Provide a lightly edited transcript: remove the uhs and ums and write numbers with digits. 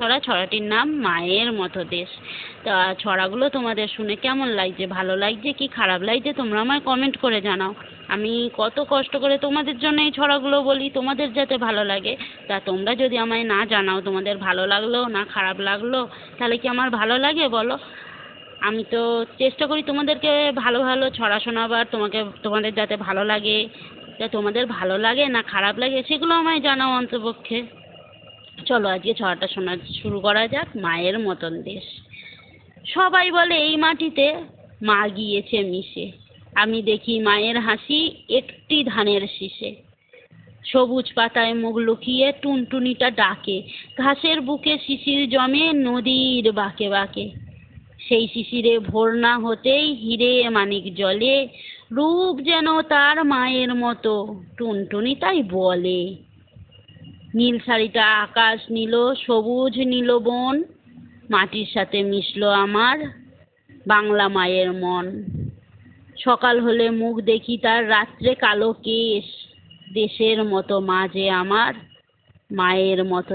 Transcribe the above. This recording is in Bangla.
ছড়াটির নাম মায়ের মতো দেশ। তা ছড়াগুলো তোমাদের শুনে কেমন লাগছে, ভালো লাগছে কি খারাপ লাগছে তোমরা আমায় কমেন্ট করে জানাও। আমি কত কষ্ট করে তোমাদের জন্য এই ছড়াগুলো বলি, তোমাদের যাতে ভালো লাগে। তা তোমরা যদি আমায় না জানাও তোমাদের ভালো লাগলো না খারাপ লাগলো, তাহলে কি আমার ভালো লাগে বলো? আমি তো চেষ্টা করি তোমাদেরকে ভালো ভালো ছড়া শোনাবার, তোমাদের যাতে ভালো লাগে। তা তোমাদের ভালো লাগে না খারাপ লাগে সেগুলো আমায় জানাও অন্তপক্ষে। চলো আজকে ছড়াটা শোনা শুরু করা যাক। মায়ের মতন দেশ। সবাই বলে এই মাটিতে মা গিয়েছে মিশে, আমি দেখি মায়ের হাসি একটি ধানের শীষে। সবুজ পাতায় মুখ লুকিয়ে টুনটুনিটা ডাকে, ঘাসের বুকে শিশির জমে নদীর বাঁকে বাঁকে। সেই শিশিরে ভোর না হতেই হিরে মানিক জ্বলে, রূপ যেন তার মায়ের মতো, টুনটুনি তাই বলে। নীল শাড়িটা আকাশ নিল, সবুজ নিল বন, মাটির সাথে মিশলো আমার বাংলা মায়ের মন। সকাল হলে মুখ দেখি তার, রাত্রে কালো কেশ, দেশের মতো মা যে আমার, মায়ের মতো